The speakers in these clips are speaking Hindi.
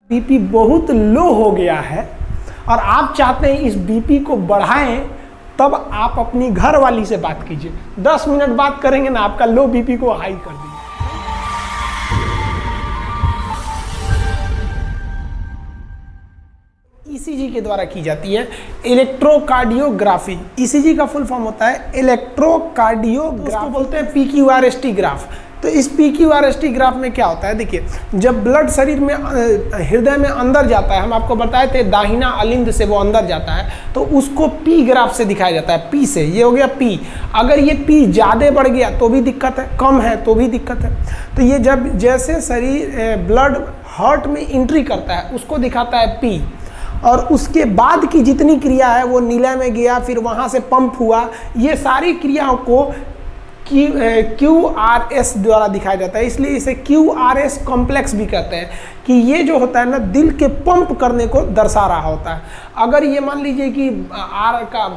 बीपी बहुत लो हो गया है और आप चाहते हैं इस बीपी को बढ़ाएं, तब आप अपनी घर वाली से बात कीजिए। 10 मिनट बात करेंगे ना, आपका लो बीपी को हाई कर देंगे। ईसीजी के द्वारा की जाती है इलेक्ट्रोकार्डियोग्राफी। ईसीजी का फुल फॉर्म होता है इलेक्ट्रोकार्डियोग्राफी, उसको बोलते हैं पीक्यूआरएसटी ग्राफ। तो इस पीक्यूआरएसटी ग्राफ में क्या होता है, देखिए जब ब्लड शरीर में हृदय में अंदर जाता है, हम आपको बताए थे दाहिना अलिंद से वो अंदर जाता है, तो उसको पी ग्राफ से दिखाया जाता है, पी से। ये हो गया पी। अगर ये पी ज़्यादा बढ़ गया तो भी दिक्कत है, कम है तो भी दिक्कत है। तो ये जब जैसे शरीर ब्लड हार्ट में एंट्री करता है उसको दिखाता है पी, और उसके बाद की जितनी क्रिया है वो नीला में गया, फिर वहाँ से पंप हुआ, ये सारी क्रियाओं को QRS द्वारा दिखाया जाता है। इसलिए इसे QRS कॉम्प्लेक्स भी कहते हैं कि ये जो होता है ना, दिल के पंप करने को दर्शा रहा होता है। अगर ये मान लीजिए कि R का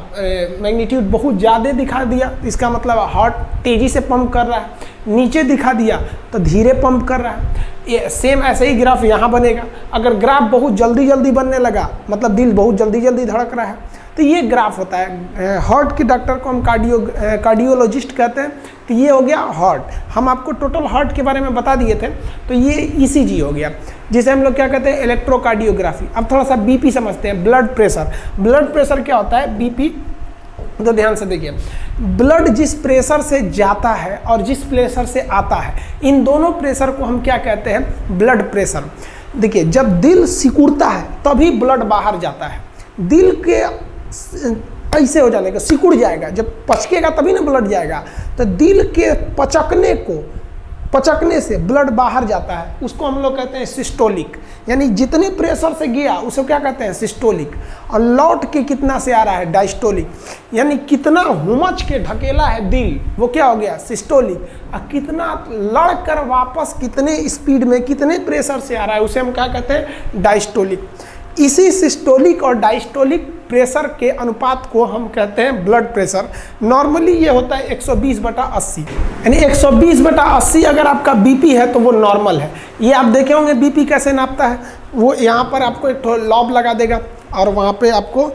मैग्नीट्यूड बहुत ज़्यादा दिखा दिया, इसका मतलब हार्ट तेज़ी से पंप कर रहा है, नीचे दिखा दिया तो धीरे पंप कर रहा है। ये सेम ऐसे ही ग्राफ यहाँ बनेगा। अगर ग्राफ बहुत जल्दी जल्दी बनने लगा, मतलब दिल बहुत जल्दी जल्दी धड़क रहा है, तो ये ग्राफ होता है। हार्ट के डॉक्टर को हम कार्डियोलॉजिस्ट कहते हैं। तो ये हो गया हार्ट। हम आपको टोटल हार्ट के बारे में बता दिए थे। तो ये ईसीजी हो गया, जिसे हम लोग क्या कहते हैं, इलेक्ट्रोकार्डियोग्राफी। अब थोड़ा सा बीपी समझते हैं, ब्लड प्रेशर। ब्लड प्रेशर क्या होता है, बीपी। तो ध्यान से देखिए, ब्लड जिस प्रेशर से जाता है और जिस प्रेशर से आता है, इन दोनों प्रेशर को हम क्या कहते हैं, ब्लड प्रेशर। देखिए जब दिल सिकुड़ता है तभी ब्लड बाहर जाता है। दिल के ऐसे हो जाने का सिकुड़ जाएगा, जब पचकेगा तभी ना ब्लड जाएगा। तो दिल के पचकने से ब्लड बाहर जाता है, उसको हम लोग कहते हैं सिस्टोलिक। यानी जितने प्रेशर से गया उसको क्या कहते हैं, सिस्टोलिक। और लौट के कितना से आ रहा है, डायस्टोलिक। यानी कितना हुमच के ढकेला है दिल, वो क्या हो गया, सिस्टोलिक। और कितना लड़कर वापस कितने स्पीड में कितने प्रेशर से आ रहा है, उसे हम क्या कहते हैं, डायस्टोलिक। इसी सिस्टोलिक और डायस्टोलिक प्रेशर के अनुपात को हम कहते हैं ब्लड प्रेशर। नॉर्मली ये होता है 120/80। यानी 120/80 अगर आपका बीपी है तो वो नॉर्मल है। ये आप देखे होंगे बीपी कैसे नापता है, वो यहाँ पर आपको एक लॉब लगा देगा और वहाँ पे आपको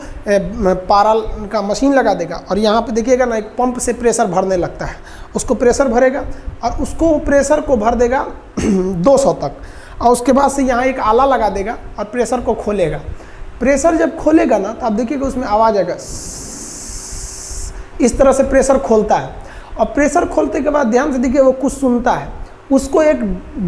पारा का मशीन लगा देगा, और यहाँ पे देखिएगा ना, एक पंप से प्रेशर भरने लगता है। उसको प्रेशर भरेगा और उसको प्रेशर को भर देगा 200 तक, और उसके बाद से यहाँ एक आला लगा देगा और प्रेशर को खोलेगा। प्रेशर जब खोलेगा ना, तो आप देखिएगा उसमें आवाज़ आएगा, इस तरह से प्रेशर खोलता है। और प्रेशर खोलते के बाद ध्यान से देखिए वो कुछ सुनता है, उसको एक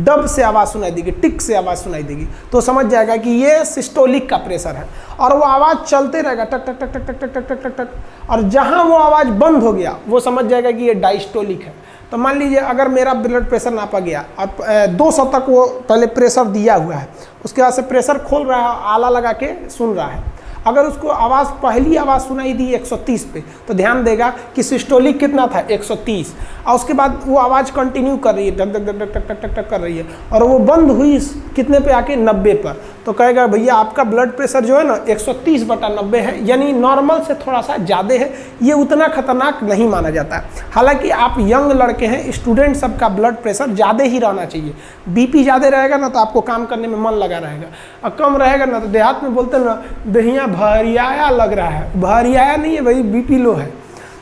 डब से आवाज़ सुनाई देगी, टिक से आवाज़ सुनाई देगी, तो समझ जाएगा कि ये सिस्टोलिक का प्रेशर है। और वो आवाज़ चलते रहेगा, टक टक टक टक टक टक टक टक टक, और जहाँ वो आवाज़ बंद हो गया वो समझ जाएगा कि ये डायस्टोलिक है। तो मान लीजिए अगर मेरा ब्लड प्रेशर नापा गया और 200 तक वो पहले प्रेशर दिया हुआ है, उसके बाद से प्रेशर खोल रहा है, आला लगा के सुन रहा है। अगर उसको आवाज़, पहली आवाज़ सुनाई दी 130 पे, तो ध्यान देगा कि सिस्टोलिक कितना था, 130। और उसके बाद वो आवाज़ कंटिन्यू कर रही है, टक टक टक टक टक टक टक कर रही है, और वो बंद हुई कितने पे आके, 90 पर। तो कहेगा भैया आपका ब्लड प्रेशर जो है ना 130/90 है, यानी नॉर्मल से थोड़ा सा ज़्यादा है। ये उतना खतरनाक नहीं माना जाता है। हालांकि आप यंग लड़के हैं, स्टूडेंट, सबका ब्लड प्रेशर ज़्यादा ही रहना चाहिए। बीपी ज़्यादा रहेगा ना तो आपको काम करने में मन लगा रहेगा, और कम रहेगा ना तो देहात में बोलते हैं ना, दहिया भरियाया लग रहा है। भरियाया नहीं है भाई, बीपी लो है।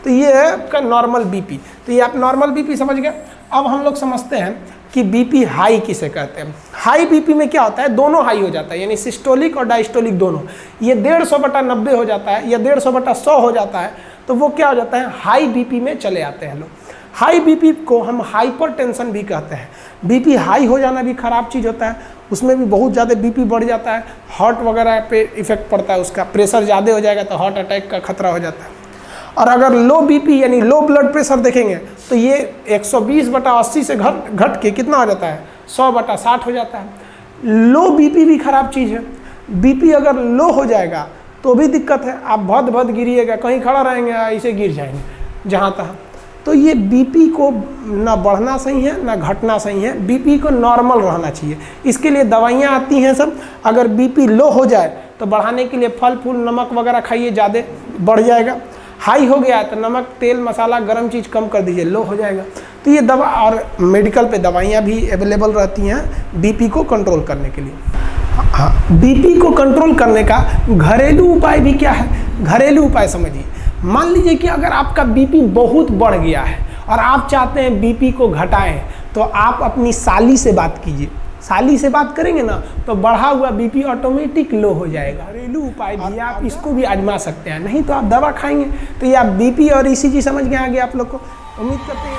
तो ये है आपका नॉर्मल बीपी। तो ये आप नॉर्मल बीपी समझ गए। अब हम लोग समझते हैं कि बीपी हाई किसे कहते हैं। हाई बीपी में क्या होता है, दोनों हाई हो जाता है, यानी सिस्टोलिक और डायस्टोलिक दोनों। ये 150/90 हो जाता है या 150/100 हो जाता है, तो वो क्या हो जाता है, हाई बीपी में चले आते हैं लोग। हाई बीपी को हम हाइपरटेंशन भी कहते हैं। बीपी हाई हो जाना भी खराब चीज़ होता है, उसमें भी बहुत ज़्यादा बीपी बढ़ जाता है, हार्ट वगैरह पे इफेक्ट पड़ता है उसका। प्रेशर ज़्यादा हो जाएगा तो हार्ट अटैक का खतरा हो जाता है। और अगर लो बीपी यानी लो ब्लड प्रेशर देखेंगे तो ये 120/80 से घट के कितना हो जाता है, 100/60 हो जाता है। लो बीपी भी खराब चीज़ है। बीपी अगर लो हो जाएगा तो भी दिक्कत है, आप भद गिरिएगा, कहीं खड़ा रहेंगे ऐसे गिर जाएंगे जहाँ तहाँ। तो ये बीपी को ना बढ़ना सही है ना घटना सही है, बीपी को नॉर्मल रहना चाहिए। इसके लिए दवाइयाँ आती हैं सब। अगर बीपी लो हो जाए तो बढ़ाने के लिए फल फूल नमक वगैरह खाइए, ज़्यादा बढ़ जाएगा। हाई हो गया तो नमक तेल मसाला गर्म चीज़ कम कर दीजिए, लो हो जाएगा। तो ये दवा, और मेडिकल पे दवाइयाँ भी अवेलेबल रहती हैं बीपी को कंट्रोल करने के लिए। हाँ, बीपी को कंट्रोल करने का घरेलू उपाय भी क्या है? घरेलू उपाय समझिए। मान लीजिए कि अगर आपका बीपी बहुत बढ़ गया है और आप चाहते हैं बीपी को घटाएं, तो आप अपनी साली से बात कीजिए। साली से बात करेंगे ना तो बढ़ा हुआ बीपी ऑटोमेटिक लो हो जाएगा। घरेलू उपाय भी आप इसको भी आजमा सकते हैं, नहीं तो आप दवा खाएंगे। तो ये आप बीपी और ईसीजी समझ के आगे आप लोग को उम्मीद करते हैं।